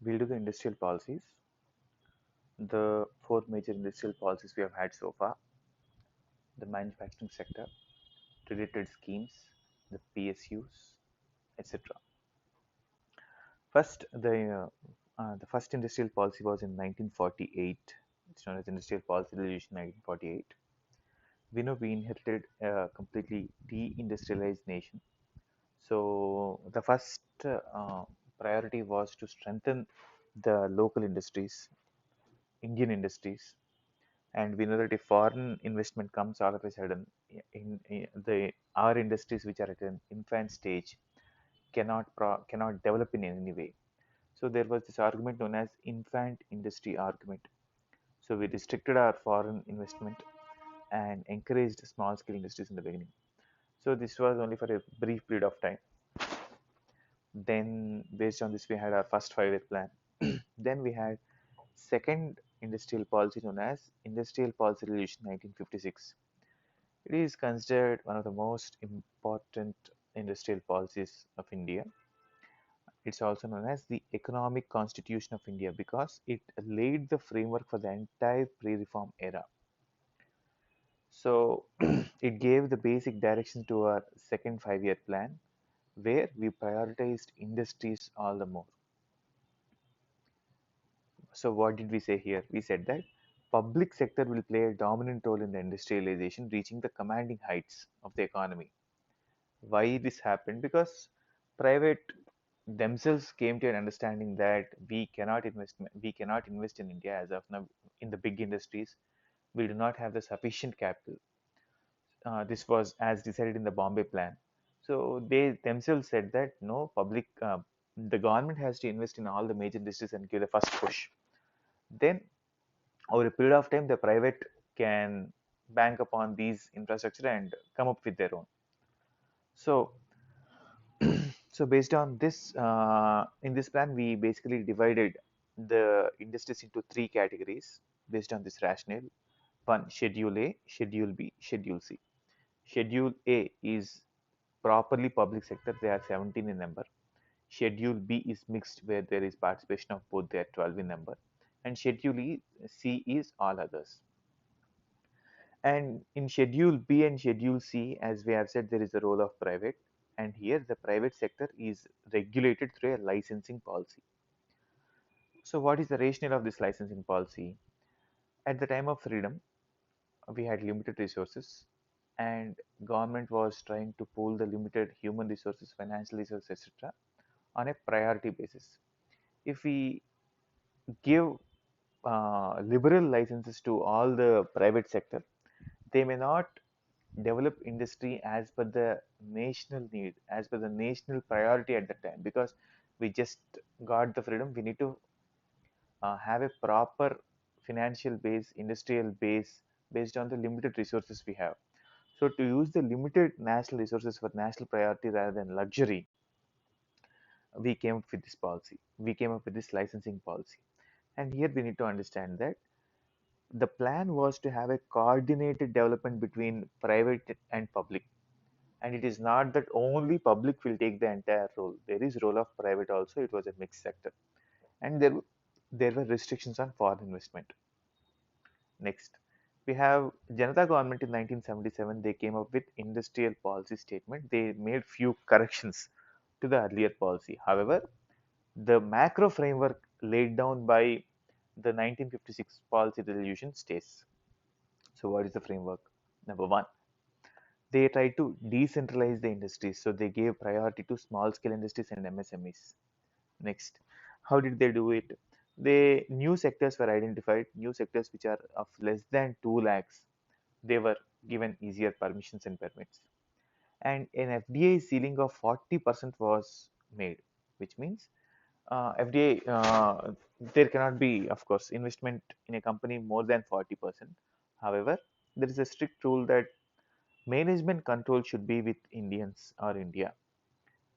We'll do the industrial policies, the four major industrial policies we have had so far, the manufacturing sector, related schemes, the PSUs, etc. First, the first industrial policy was in 1948. It's known as Industrial Policy Resolution 1948. We know we inherited a completely deindustrialized nation. So the first priority was to strengthen the local industries, Indian industries, and we know that if foreign investment comes all of a sudden, in the our industries which are at an infant stage cannot develop in any way. So there was this argument known as infant industry argument. So we restricted our foreign investment and encouraged small scale industries in the beginning. So this was only for a brief period of time. Then based on this we had our first 5-year plan. Then we had second industrial policy known as Industrial Policy Resolution 1956. It is considered one of the most important industrial policies of India. It's also known as the Economic Constitution of India because it laid the framework for the entire pre-reform era. So it gave the basic direction to our second 5-year plan where we prioritized industries all the more. So what did we say here? We said that public sector will play a dominant role in the industrialization, reaching the commanding heights of the economy. Why this happened? Because private themselves came to an understanding that we cannot invest in India as of now in the big industries. We do not have the sufficient capital. This was as decided in the Bombay plan. So they themselves said that no the government has to invest in all the major industries and give the first push. Then over a period of time, the private can bank upon these infrastructure and come up with their own. So so based on this, in this plan, we basically divided the industries into three categories based on this rationale. One, Schedule A, Schedule B, Schedule C. Schedule A is properly public sector, they are 17 in number. Schedule B is mixed, where there is participation of both, they are 12 in number. And C is all others. And in Schedule B and Schedule C, as we have said, there is a role of private. And here the private sector is regulated through a licensing policy. So what is the rationale of this licensing policy? At the time of freedom, we had limited resources and government was trying to pool the limited human resources, financial resources, etc. on a priority basis. If we give liberal licenses to all the private sector, they may not develop industry as per the national need, as per the national priority at that time, because we just got the freedom. We need to have a proper financial base, industrial base based on the limited resources we have. So to use the limited national resources for national priority rather than luxury, we came up with this policy. We came up with this licensing policy. And here we need to understand that the plan was to have a coordinated development between private and public. And it is not that only public will take the entire role. There is role of private also. It was a mixed sector. And there were restrictions on foreign investment. Next, we have Janata government in 1977. They came up with industrial policy statement. They made few corrections to the earlier policy. However, the macro framework laid down by the 1956 policy resolution stays. So what is the framework? Number one, they tried to decentralize the industries. So they gave priority to small scale industries and MSMEs. Next, how did they do it? They new sectors were identified, new sectors which are of less than 2 lakhs. They were given easier permissions and permits. And an FDI ceiling of 40% was made, which means FDA, there cannot be, of course, investment in a company more than 40%. However, there is a strict rule that management control should be with Indians or India.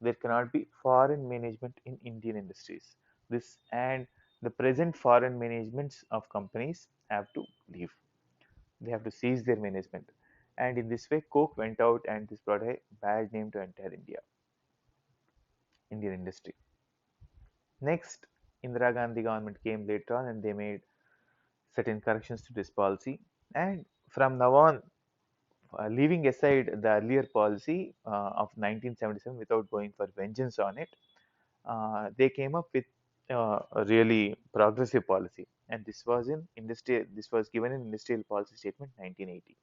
There cannot be foreign management in Indian industries. This and the present foreign managements of companies have to leave. They have to cease their management. And in this way, Coke went out and this brought a bad name to entire Indian industry. Next, Indira Gandhi government came later on and they made certain corrections to this policy. And from now on, leaving aside the earlier policy of 1977 without going for vengeance on it, they came up with a really progressive policy. And this was in industrial. This was given in Industrial Policy Statement 1980.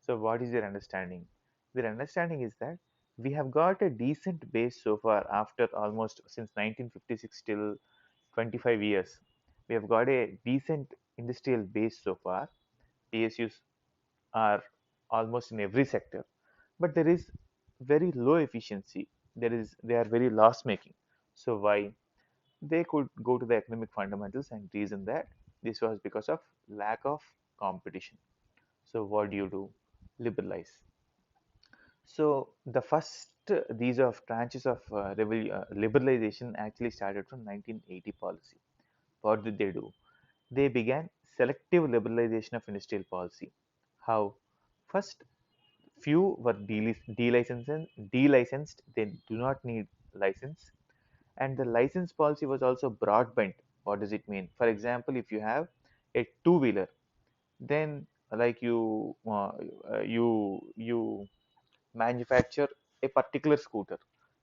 So, what is your understanding? Their understanding is that we have got a decent base so far after almost since 1956 till 25 years. We have got a decent industrial base so far. PSUs are almost in every sector, but there is very low efficiency. They are very loss making. So why? They could go to the economic fundamentals and reason that this was because of lack of competition. So what do? Liberalize. So the first these of tranches of liberalization actually started from 1980 policy. What did they do? They began selective liberalization of industrial policy. How? First, few were delicensed. They do not need license. And the license policy was also broad-bent. What does it mean? For example, if you have a two-wheeler, then like you manufacture a particular scooter.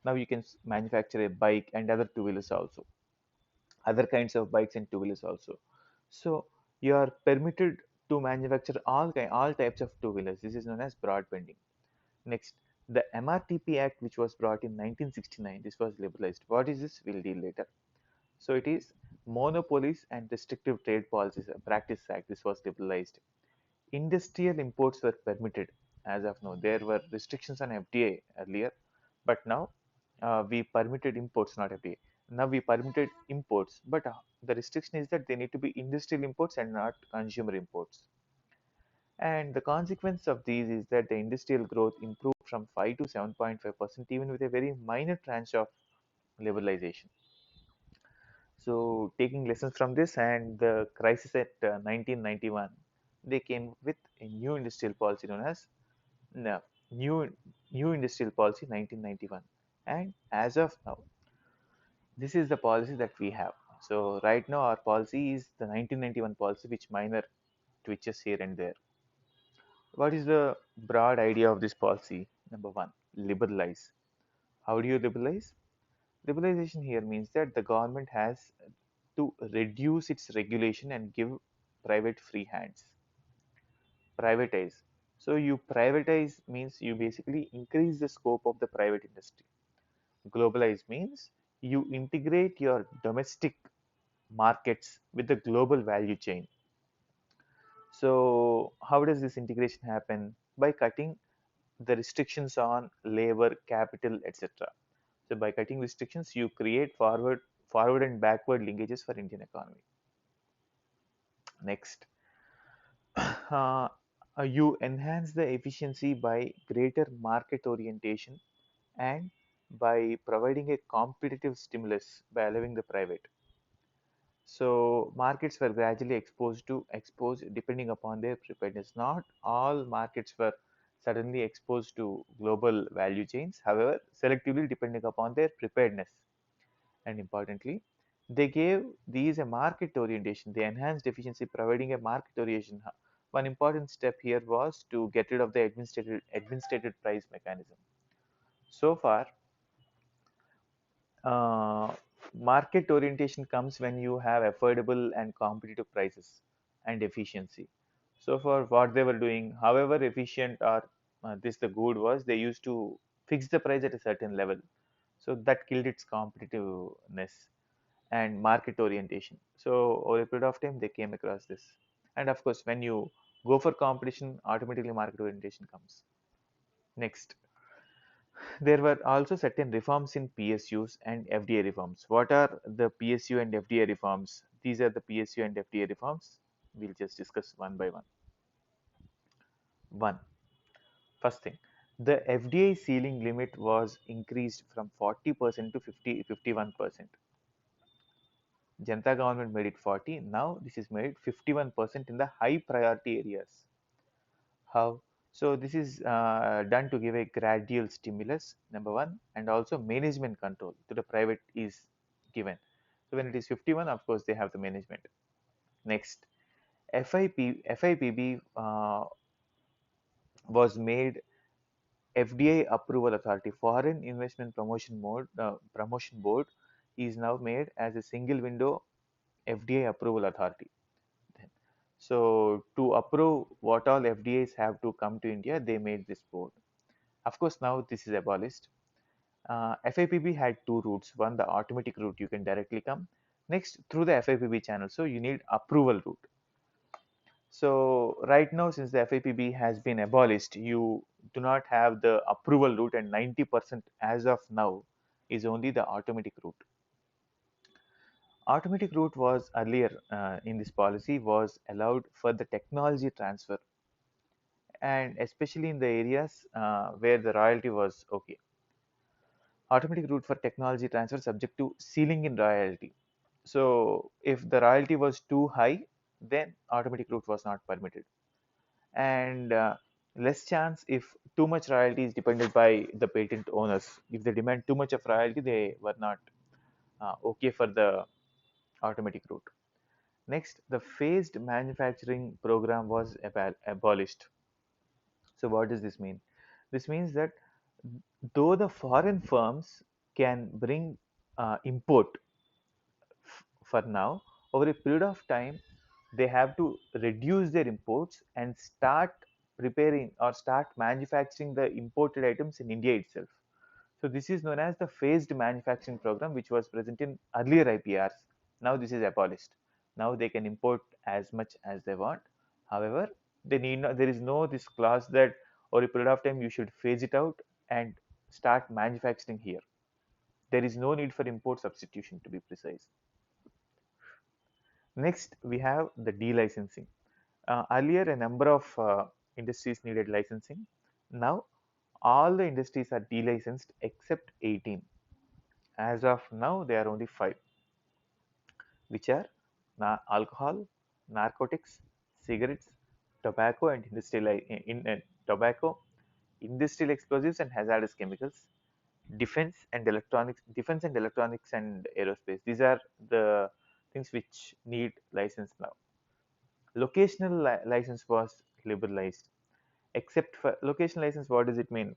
Now you can manufacture a bike and other two-wheelers also, other kinds of bikes and two-wheelers also. So you are permitted to manufacture all types of two-wheelers. This is known as broad bending. Next, the Mrt P Act, which was brought in 1969, this was liberalized. What is this? We'll deal later. So it is Monopolies and Restrictive Trade Policies Practice Act. This was liberalized. Industrial imports were permitted as of now. There were restrictions on FDI earlier, but now we permitted imports, not FDI. Now we permitted imports, but the restriction is that they need to be industrial imports and not consumer imports. And the consequence of these is that the industrial growth improved from 5 to 7.5%, even with a very minor tranche of liberalization. So, taking lessons from this and the crisis at 1991, they came with a new industrial policy known as no, new New Industrial Policy 1991. And as of now, this is the policy that we have. So, right now, our policy is the 1991 policy, which minor twitches here and there. What is the broad idea of this policy? Number one, liberalize. How do you liberalize? Liberalization here means that the government has to reduce its regulation and give private free hands. Privatize. So you privatize means you basically increase the scope of the private industry. Globalize means you integrate your domestic markets with the global value chain. So how does this integration happen? By cutting the restrictions on labor, capital, etc. So by cutting restrictions, you create forward and backward linkages for Indian economy. Next, uh, you enhance the efficiency by greater market orientation and by providing a competitive stimulus by allowing the private. So markets were gradually exposed depending upon their preparedness. Not all markets were suddenly exposed to global value chains, however, selectively depending upon their preparedness. And importantly, they gave these a market orientation. They enhanced efficiency, providing a market orientation. One important step here was to get rid of the administrated price mechanism. So far, uh, market orientation comes when you have affordable and competitive prices and efficiency. So for what they were doing, however efficient or this the good was, they used to fix the price at a certain level. So that killed its competitiveness and market orientation. So over a period of time, they came across this. And of course, when you go for competition, automatically market orientation comes. Next, there were also certain reforms in PSUs and FDA reforms. What are the PSU and FDA reforms? These are the PSU and FDA reforms. We'll just discuss one by one. One, first thing, the FDA ceiling limit was increased from 40% to 51%. Janata government made it 40. Now this is made 51% in the high priority areas. How? So this is done to give a gradual stimulus, number one, and also management control to the private is given. So when it is 51, of course, they have the management. Next, FIPB was made FDA approval authority. Foreign Investment Promotion Board is now made as a single window FDA approval authority. So to approve what all FDAs have to come to India, they made this board. Of course, now this is abolished. FIPB had two routes. One, the automatic route, you can directly come. Next, through the FIPB channel. So you need approval route. So right now, since the FIPB has been abolished, you do not have the approval route, and 90% as of now is only the automatic route. Automatic route was earlier in this policy was allowed for the technology transfer, and especially in the areas where the royalty was okay. Automatic route for technology transfer subject to ceiling in royalty. So if the royalty was too high, then automatic route was not permitted. And less chance if too much royalty is depended by the patent owners. If they demand too much of royalty, they were not okay for the automatic route. Next, the phased manufacturing program was abolished. So what does this mean? This means that though the foreign firms can bring import for now, over a period of time, they have to reduce their imports and start preparing or start manufacturing the imported items in India itself. So this is known as the phased manufacturing program, which was present in earlier IPRs. Now this is abolished. Now they can import as much as they want. However, they need not, there is no this clause that over a period of time you should phase it out and start manufacturing here. There is no need for import substitution, to be precise. Next, we have the delicensing. Earlier, a number of industries needed licensing. Now, all the industries are delicensed except 18. As of now, there are only 5, which are alcohol, narcotics, cigarettes, tobacco, and tobacco, industrial explosives and hazardous chemicals, defense and electronics and aerospace. These are the things which need license now. Locational license was liberalized. Except for location license, what does it mean?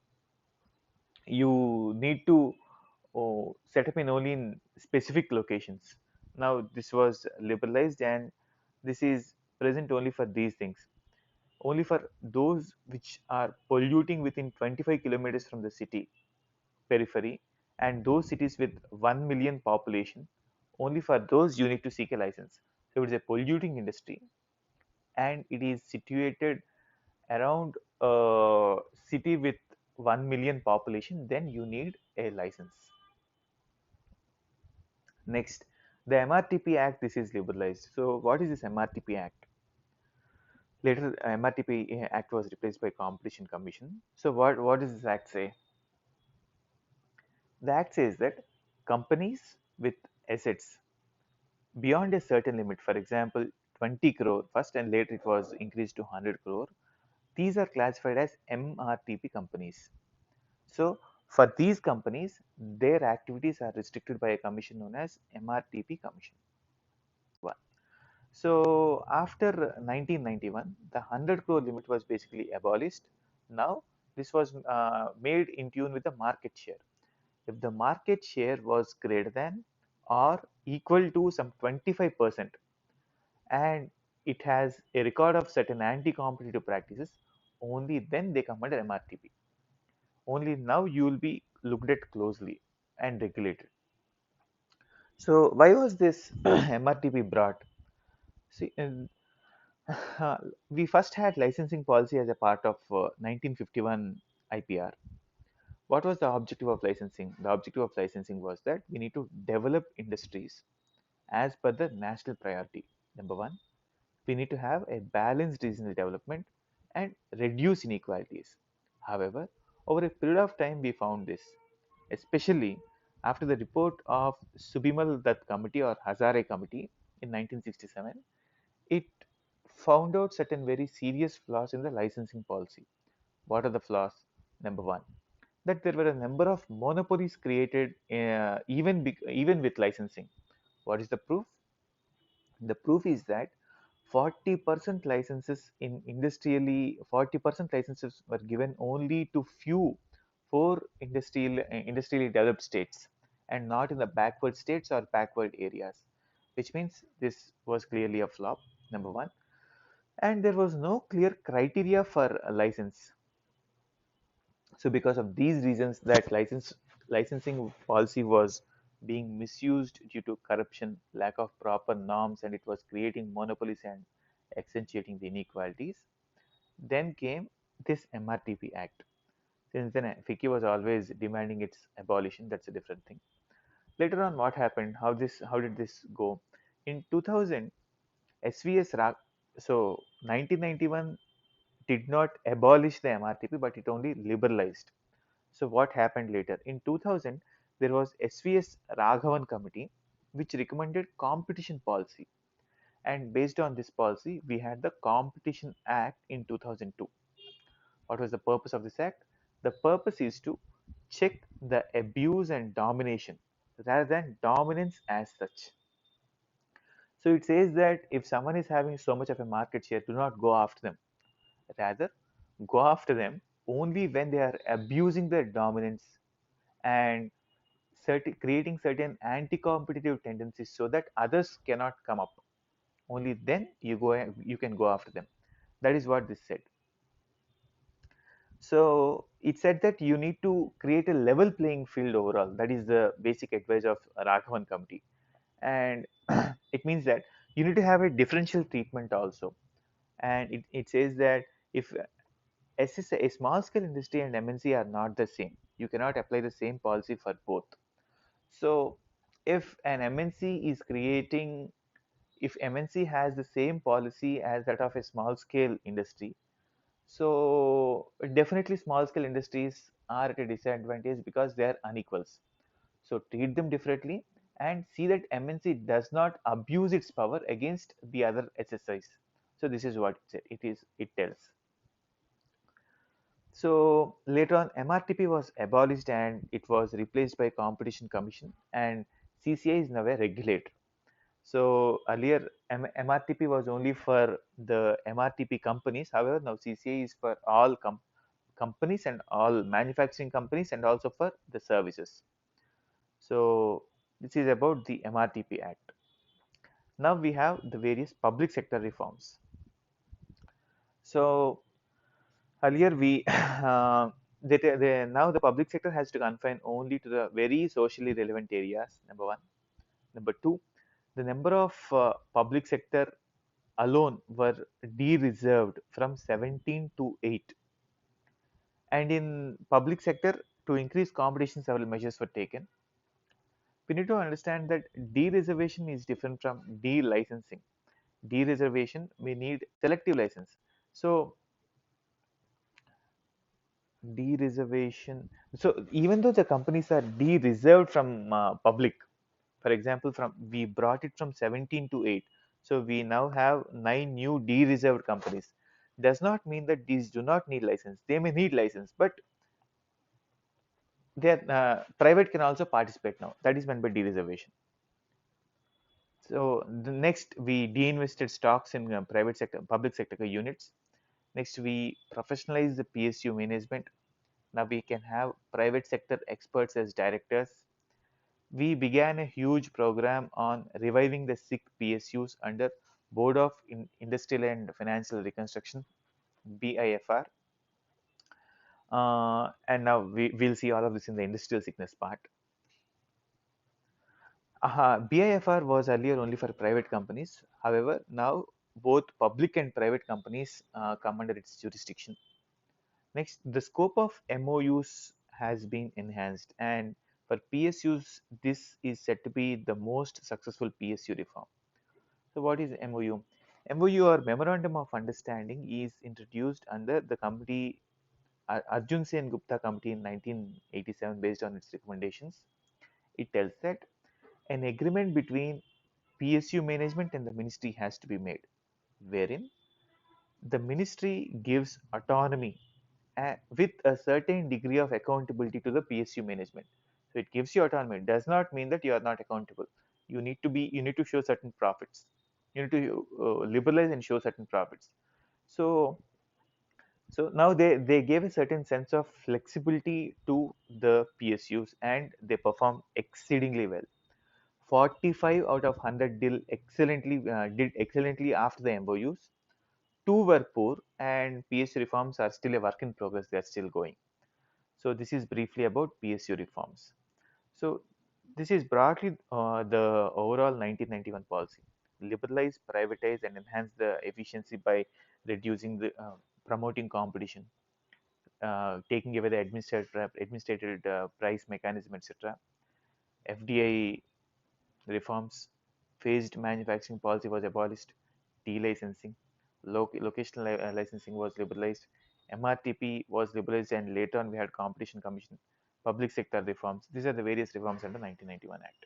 You need to set up in only in specific locations. Now this was liberalized, and this is present only for these things. Only for those which are polluting within 25 kilometers from the city periphery, and those cities with 1 million population, only for those you need to seek a license. So it is a polluting industry, and it is situated around a city with 1 million population, then you need a license. Next, the Mrt P Act, this is liberalized. So what is this Mrt P Act? Later, Mrt P Act was replaced by Competition Commission. So what does this act say? The act says that companies with assets beyond a certain limit, for example, 20 crore first, and later it was increased to 100 crore, these are classified as MRTP companies. So for these companies, their activities are restricted by a commission known as MRTP Commission. One. So after 1991, the 100 crore limit was basically abolished. Now this was made in tune with the market share. If the market share was greater than or equal to some 25%, and it has a record of certain anti-competitive practices, only then they come under MRTP. Only now you will be looked at closely and regulated. So why was this MRTP brought? See, we first had licensing policy as a part of 1951 IPR. What was the objective of licensing? The objective of licensing was that we need to develop industries as per the national priority. Number one, we need to have a balanced regional development and reduce inequalities. However, over a period of time, we found this, especially after the report of Subimal Dutt Committee or Hazare Committee in 1967. It found out certain very serious flaws in the licensing policy. What are the flaws? Number one, that there were a number of monopolies created even with licensing. What is the proof? The proof is that 40% licenses in industrially 40% licenses were given only to few four industrially developed states and not in the backward states or backward areas, which means this was clearly a flop, number one. And there was no clear criteria for a license. So because of these reasons, that licensing policy was being misused due to corruption, lack of proper norms, and it was creating monopolies and accentuating the inequalities. Then came this MRTP Act. Since then, FICCI was always demanding its abolition. That's a different thing. Later on, what happened? How did this go? In 2000, SVS so 1991 did not abolish the MRTP, but it only liberalized. So what happened later? In 2000, there was SVS Raghavan committee, which recommended competition policy. And based on this policy, we had the Competition Act in 2002. What was the purpose of this act? The purpose is to check the abuse and domination rather than dominance as such. So it says that if someone is having so much of a market share, do not go after them. Rather, go after them only when they are abusing their dominance and creating certain anti-competitive tendencies so that others cannot come up. Only then you can go after them. That is what this said. So it said that you need to create a level playing field overall. That is the basic advice of Raghavan committee, and it means that you need to have a differential treatment also. And it says that if a small scale industry and MNC are not the same, you cannot apply the same policy for both. So if an MNC is creating, if MNC has the same policy as that of a small scale industry, so definitely small scale industries are at a disadvantage because they are unequals. So treat them differently and see that MNC does not abuse its power against the other SSIs. So this is what it tells. So later on, MRTP was abolished and it was replaced by Competition Commission, and CCI is now a regulator. So earlier, MRTP was only for the MRTP companies. However, now CCI is for all companies and all manufacturing companies and also for the services. So this is about the MRTP Act. Now we have the various public sector reforms. So earlier we now the public sector has to confine only to the very socially relevant areas. Number one. Number two, the number of public sector alone were de-reserved from 17 to 8. And in public sector, to increase competition, several measures were taken. We need to understand that de-reservation is different from de-licensing. De-reservation, we need selective license. So de-reservation. So even though the companies are de-reserved from public, for example, from we brought it from 17 to 8. So we now have 9 new de-reserved companies. Does not mean that these do not need license. They may need license, but their private can also participate now. That is meant by de-reservation. So the next we de-invested stocks in private sector, public sector units. Next we professionalize the PSU management. Now we can have private sector experts as directors. We began a huge program on reviving the sick PSUs under Board of Industrial and Financial Reconstruction, BIFR. And now we'll see all of this in the industrial sickness part. BIFR was earlier only for private companies. However, now both public and private companies come under its jurisdiction. Next, the scope of MOUs has been enhanced, and for PSUs, this is said to be the most successful PSU reform. So, what is MOU? MOU or Memorandum of Understanding is introduced under the committee Arjun Sen Gupta committee in 1987 based on its recommendations. It tells that an agreement between PSU management and the ministry has to be made, wherein the ministry gives autonomy with a certain degree of accountability to the PSU management. So it gives you autonomy. It does not mean that you are not accountable. you need to show certain profits. You need to liberalize and show certain profits. So now they gave a certain sense of flexibility to the PSUs, and they performed exceedingly well. 45 out of 100 did excellently after the MOUs. Two were poor, and PSU reforms are still a work in progress. They are still going. So this is briefly about PSU reforms. So this is broadly the overall 1991 policy: liberalize, privatize, and enhance the efficiency by reducing the promoting competition, taking away the administrated price mechanism, etc. FDI reforms, phased manufacturing policy was abolished, delicensing, locational licensing was liberalized, MRTP was liberalized, and later on we had Competition Commission, public sector reforms. These are the various reforms under 1991 Act.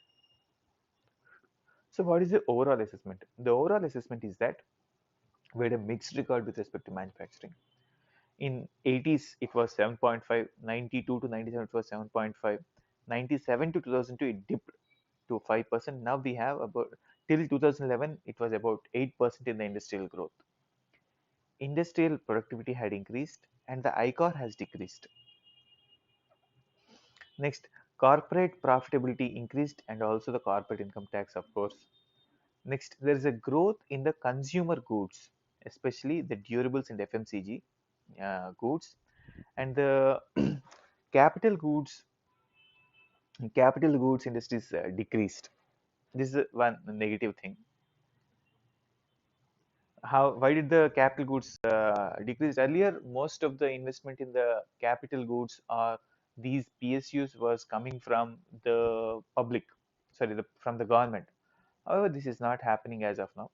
So what is the overall assessment? The overall assessment is that we had a mixed record with respect to manufacturing. In 80s, it was 7.5, 92 to 97, it was 7.5, 97 to 2002, it dipped to 5%. Now we have about, till 2011, it was about 8% in the industrial growth. Industrial productivity had increased and the ICOR has decreased. Next, corporate profitability increased and also the corporate income tax, of course. Next, there is a growth in the consumer goods, especially the durables and FMCG goods, and the capital goods capital goods industries decreased. This is one negative thing. How, why did the capital goods decrease? Earlier, most of the investment in the capital goods or these PSUs was coming from the public, sorry, from the government. However, this is not happening as of now.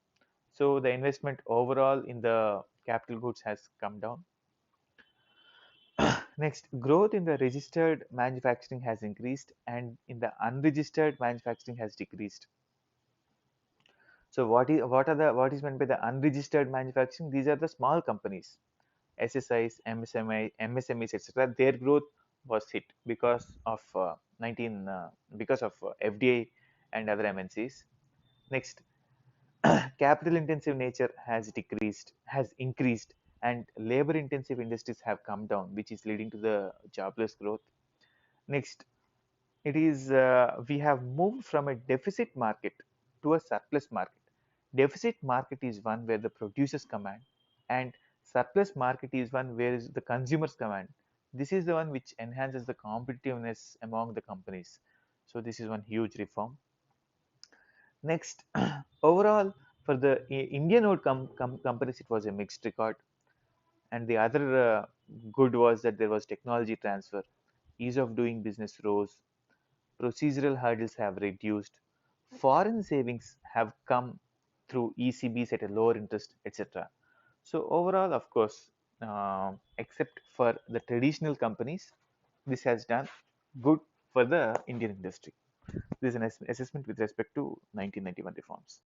So the investment overall in the capital goods has come down. Next, growth in the registered manufacturing has increased and in the unregistered manufacturing has decreased. So what is meant by the unregistered manufacturing? These are the small companies, SSIs, MSMEs, etc. Their growth was hit because of FDA and other MNCs. Next, capital intensive nature has increased, and labor intensive industries have come down, which is leading to the jobless growth. Next, it is we have moved from a deficit market to a surplus market. Deficit market is one where the producers command, and surplus market is one where the consumers command. This is the one which enhances the competitiveness among the companies. So this is one huge reform. Next, overall, for the Indian owned companies, it was a mixed record. And the other good was that there was technology transfer, ease of doing business rose, procedural hurdles have reduced, foreign savings have come through ECBs at a lower interest, etc. So overall, of course, except for the traditional companies, this has done good for the Indian industry. This is an assessment with respect to 1991 reforms.